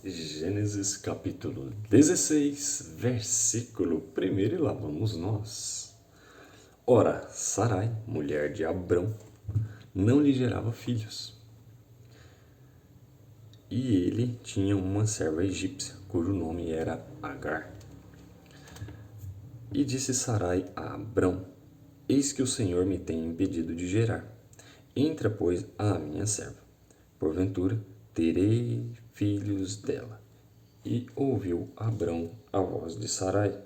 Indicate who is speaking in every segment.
Speaker 1: Gênesis capítulo 16, versículo 1, e lá vamos nós. Ora, Sarai, mulher de Abrão, não lhe gerava filhos. E ele tinha uma serva egípcia, cujo nome era Agar. E disse Sarai a Abrão: Eis que o Senhor me tem impedido de gerar. Entra, pois, à minha serva. Porventura, terei filhos dela. E ouviu Abrão a voz de Sarai.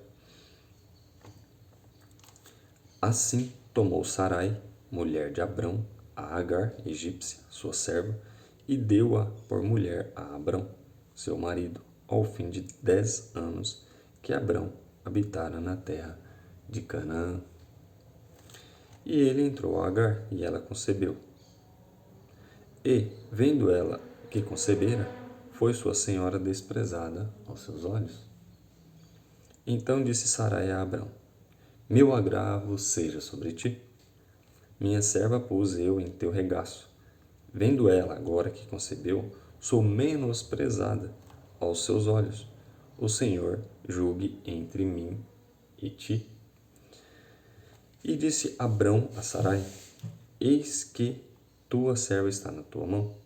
Speaker 1: Assim tomou Sarai, mulher de Abrão, a Agar, egípcia, sua serva, e deu-a por mulher a Abrão, seu marido, ao fim de 10 anos que Abrão habitara na terra de Canaã. E ele entrou a Agar, e ela concebeu. E, vendo ela que concebera, foi sua senhora desprezada aos seus olhos. Então disse Sarai a Abrão: Meu agravo seja sobre ti. Minha serva pus eu em teu regaço. Vendo ela agora que concebeu, sou menosprezada aos seus olhos. O Senhor julgue entre mim e ti. E disse Abrão a Sarai: Eis que tua serva está na tua mão.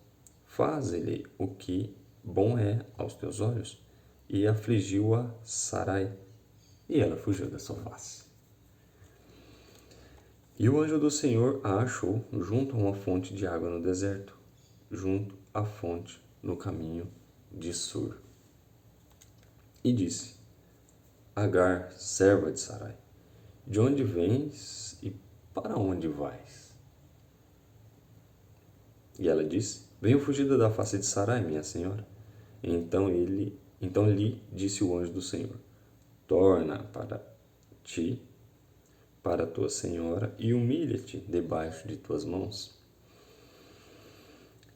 Speaker 1: Faze-lhe o que bom é aos teus olhos. E afligiu-a Sarai, e ela fugiu da sua face. E o anjo do Senhor a achou junto a uma fonte de água no deserto, junto à fonte no caminho de Sur. E disse: Agar, serva de Sarai, de onde vens e para onde vais? E ela disse: Venho fugida da face de Sarai, minha senhora. Então lhe disse o anjo do Senhor: Torna para ti, para tua senhora, e humilha-te debaixo de tuas mãos.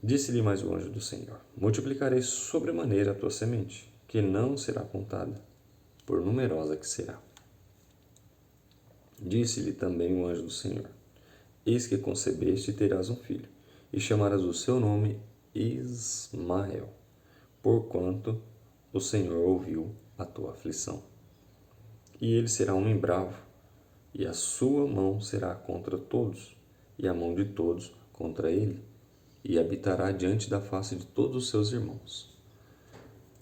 Speaker 1: Disse-lhe mais o anjo do Senhor: Multiplicarei sobremaneira a tua semente, que não será contada, por numerosa que será. Disse-lhe também o anjo do Senhor: Eis que concebeste e terás um filho, e chamarás o seu nome Ismael, porquanto o Senhor ouviu a tua aflição. E ele será homem bravo, e a sua mão será contra todos, e a mão de todos contra ele, e habitará diante da face de todos os seus irmãos.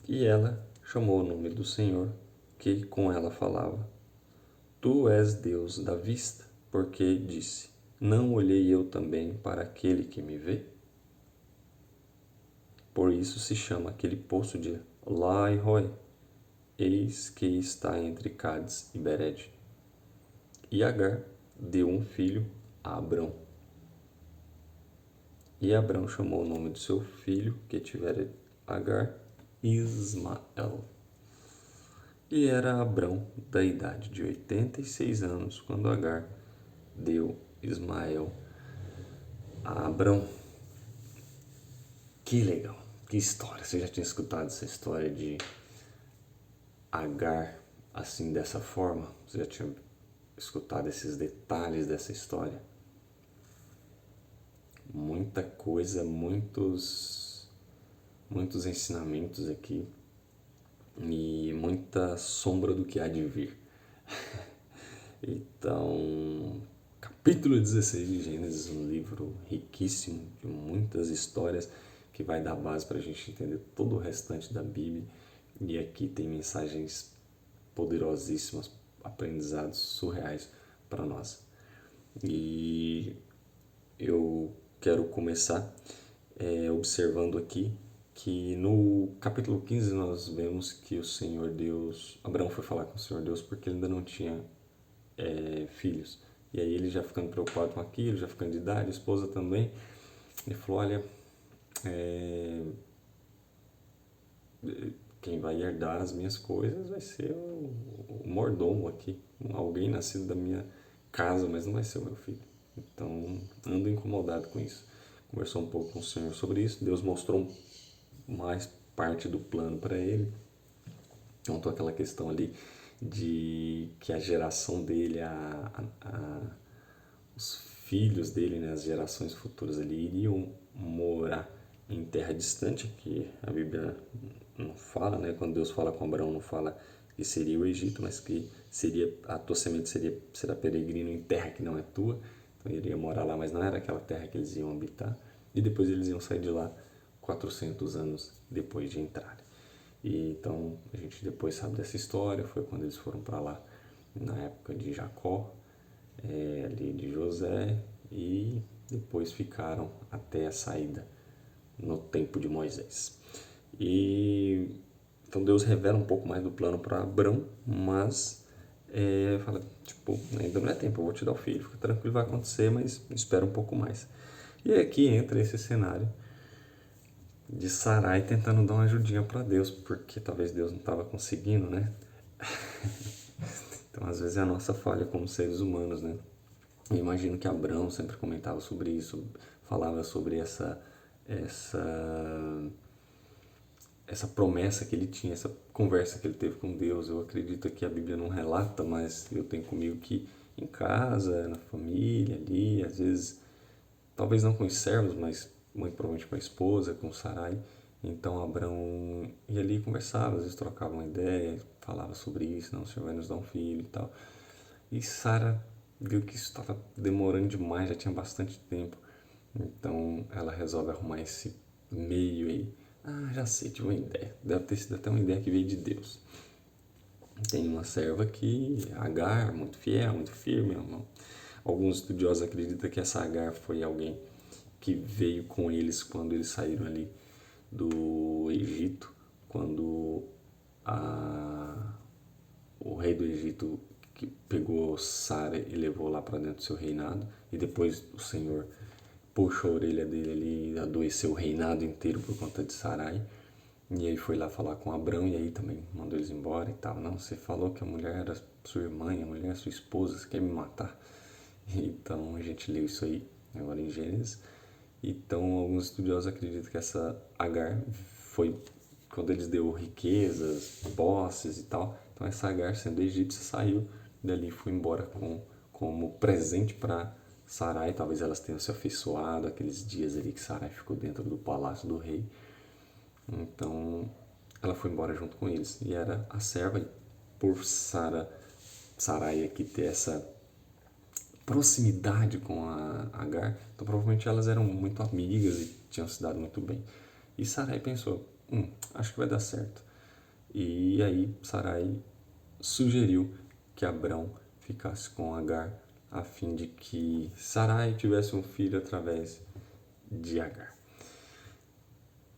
Speaker 1: E ela chamou o nome do Senhor, que com ela falava: Tu és Deus da vista, porque disse: Não olhei eu também para aquele que me vê? Por isso se chama aquele poço de Lai-Roi, eis que está entre Cádiz e Bered. E Agar deu um filho a Abrão. E Abrão chamou o nome do seu filho, que tivera Agar, Ismael. E era Abrão da idade de 86 anos, quando Agar deu Ismael a Abrão. Que legal, que história. Você já tinha escutado essa história de Agar assim, dessa forma? Você já tinha escutado esses detalhes dessa história? Muita coisa, muitos ensinamentos aqui e muita sombra do que há de vir. Então, capítulo 16 de Gênesis, um livro riquíssimo de muitas histórias que vai dar base para a gente entender todo o restante da Bíblia. E aqui tem mensagens poderosíssimas, aprendizados surreais para nós. E eu quero começar observando aqui que no capítulo 15 nós vemos que o Senhor Deus, Abraão foi falar com o Senhor Deus porque ele ainda não tinha filhos. E aí ele já ficando preocupado com aquilo, já ficando de idade, a esposa também, ele falou: olha, quem vai herdar as minhas coisas vai ser o mordomo aqui, alguém nascido da minha casa, mas não vai ser o meu filho. Então, ando incomodado com isso. Conversou um pouco com o Senhor sobre isso, Deus mostrou mais parte do plano para ele. Contou aquela questão ali de que a geração dele, os filhos dele, né, as gerações futuras ali, iriam morar em terra distante, que a Bíblia não fala, né? Quando Deus fala com Abraão, não fala que seria o Egito, mas que seria a tua semente será peregrino em terra que não é tua. Então iria morar lá, mas não era aquela terra que eles iam habitar. E depois eles iam sair de lá 400 anos depois de entrar. E então a gente depois sabe dessa história, foi quando eles foram para lá na época de Jacó, ali de José, e depois ficaram até a saída no tempo de Moisés. E então Deus revela um pouco mais do plano para Abrão, mas fala, tipo, ainda não é tempo, eu vou te dar o filho, fica tranquilo, vai acontecer, mas espera um pouco mais. E aqui entra esse cenário de Sarai tentando dar uma ajudinha para Deus, porque talvez Deus não estava conseguindo, né? Então, às vezes é a nossa falha como seres humanos, né? Eu imagino que Abraão sempre comentava sobre isso, falava sobre essa promessa que ele tinha, essa conversa que ele teve com Deus. Eu acredito que a Bíblia não relata, mas eu tenho comigo que em casa, na família ali, às vezes, talvez não com os servos, mas muito provavelmente com a esposa, com Sarai. Então Abraão ia ali e conversava, às vezes trocava uma ideia, falava sobre isso, não, o Senhor vai nos dar um filho e tal. E Sara viu que isso estava demorando demais, já tinha bastante tempo. Então ela resolve arrumar esse meio aí. Ah, já sei, tive uma ideia. Deve ter sido até uma ideia que veio de Deus. Tem uma serva aqui, Agar, muito fiel, muito firme. Alguns estudiosos acreditam que essa Agar foi alguém que veio com eles quando eles saíram ali do Egito, quando o rei do Egito que pegou Sara e levou lá para dentro do seu reinado, e depois o Senhor puxou a orelha dele ali e adoeceu o reinado inteiro por conta de Sarai. E aí foi lá falar com Abrão, e aí também mandou eles embora e tal. Não, você falou que a mulher era sua irmã, a mulher é sua esposa, você quer me matar? Então a gente leu isso aí agora em Gênesis. Então alguns estudiosos acreditam que essa Agar foi quando eles deu riquezas, posses e tal. Então essa Agar, sendo egípcia, saiu dali e foi embora como presente para Sarai. Talvez elas tenham se afeiçoado aqueles dias ali que Sarai ficou dentro do palácio do rei. Então ela foi embora junto com eles e era a serva. E por Sarai aqui ter essa proximidade com a Agar, então provavelmente elas eram muito amigas e tinham se dado muito bem. E Sarai pensou, acho que vai dar certo. E aí Sarai sugeriu que Abrão ficasse com Agar, a fim de que Sarai tivesse um filho através de Agar.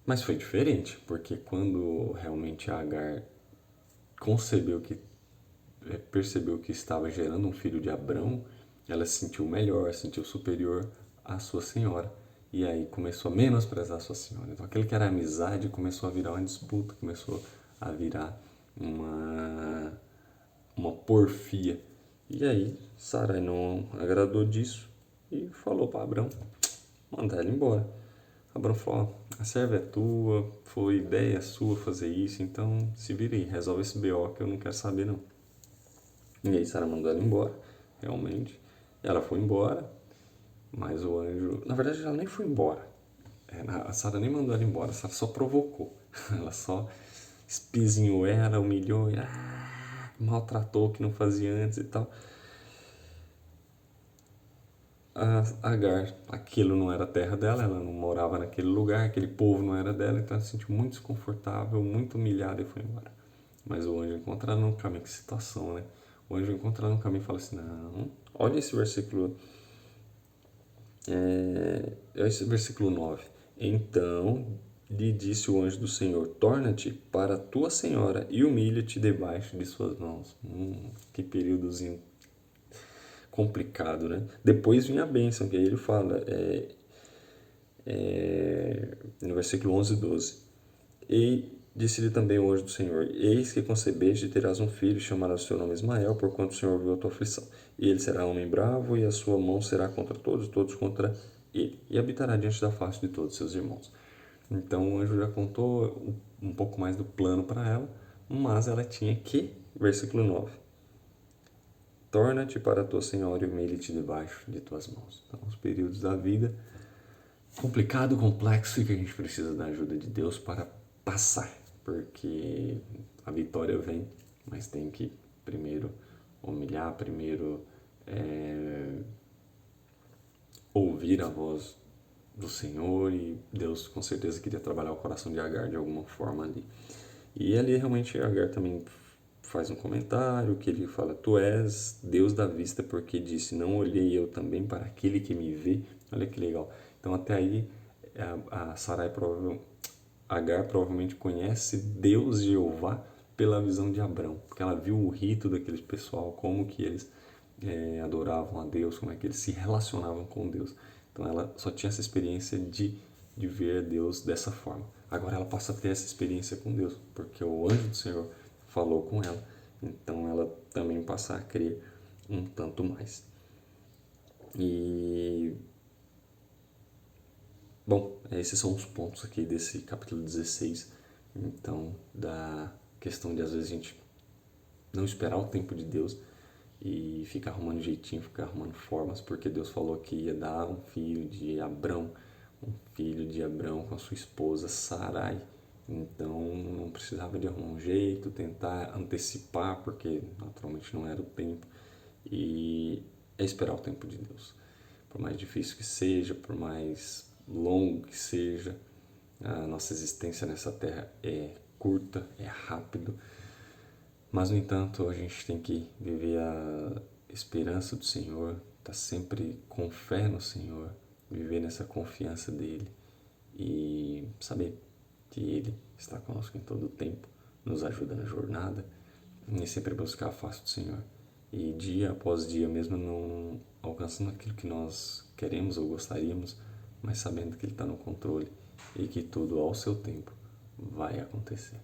Speaker 1: Mas foi diferente, porque quando realmente a Agar percebeu que estava gerando um filho de Abrão, ela se sentiu melhor, se sentiu superior à sua senhora. E aí começou a menosprezar a sua senhora. Então aquele que era amizade começou a virar uma disputa, começou a virar uma porfia. E aí Sarai não agradou disso e falou para Abrão mandar ela embora. Abrão falou, a serva é tua, foi ideia sua fazer isso, então se vira aí, resolve esse BO que eu não quero saber não. E aí Sara mandou ela embora, realmente. Ela foi embora, mas o anjo... Na verdade, ela nem foi embora. A Sara nem mandou ela embora, a Sara só provocou. Ela só espizinhou ela, humilhou, maltratou o que não fazia antes e tal. A Agar, aquilo não era a terra dela, ela não morava naquele lugar, aquele povo não era dela, então ela se sentiu muito desconfortável, muito humilhada e foi embora. Mas o anjo encontra ela no caminho, que situação, né? O anjo encontra ela no caminho e fala assim, não, olha esse versículo, esse versículo 9. Então lhe disse o anjo do Senhor, torna-te para a tua senhora e humilha-te debaixo de suas mãos. Que períodozinho complicado, né? Depois vinha a bênção, que aí ele fala, no versículo 11 e 12. E disse-lhe também o anjo do Senhor, eis que concebeste e terás um filho, chamarás o seu nome Ismael, porquanto o Senhor viu a tua aflição. E ele será homem bravo, e a sua mão será contra todos, todos contra ele. E habitará diante da face de todos seus irmãos. Então o anjo já contou um pouco mais do plano para ela, mas ela tinha que, versículo 9, torna-te para a tua senhora e humilha-te debaixo de tuas mãos. Então, os períodos da vida complicado, complexo e que a gente precisa da ajuda de Deus para passar, porque a vitória vem, mas tem que primeiro humilhar, primeiro ouvir a voz do Senhor, e Deus com certeza queria trabalhar o coração de Agar de alguma forma ali. E ali realmente Agar também faz um comentário que ele fala: Tu és Deus da vista, porque disse, não olhei eu também para aquele que me vê. Olha que legal. Então até aí a Sarai Agar provavelmente conhece Deus Jeová pela visão de Abrão, porque ela viu o rito daquele pessoal, como que eles adoravam a Deus, como é que eles se relacionavam com Deus. Então ela só tinha essa experiência de ver Deus dessa forma. Agora ela passa a ter essa experiência com Deus, porque o anjo do Senhor falou com ela. Então ela também passa a crer um tanto mais. E bom, esses são os pontos aqui desse capítulo 16. Então, da questão de às vezes a gente não esperar o tempo de Deus e ficar arrumando jeitinho, ficar arrumando formas, porque Deus falou que ia dar um filho de Abrão com a sua esposa Sarai. Então não precisava de arrumar um jeito, tentar antecipar, porque naturalmente não era o tempo. E é esperar o tempo de Deus. Por mais difícil que seja, por mais longo que seja, a nossa existência nessa terra é curta, é rápido, mas no entanto a gente tem que viver a esperança do Senhor, estar sempre com fé no Senhor, viver nessa confiança dele e saber que Ele está conosco em todo o tempo, nos ajuda na jornada e sempre buscar a face do Senhor. E dia após dia, mesmo não alcançando aquilo que nós queremos ou gostaríamos, mas sabendo que Ele está no controle e que tudo ao seu tempo vai acontecer.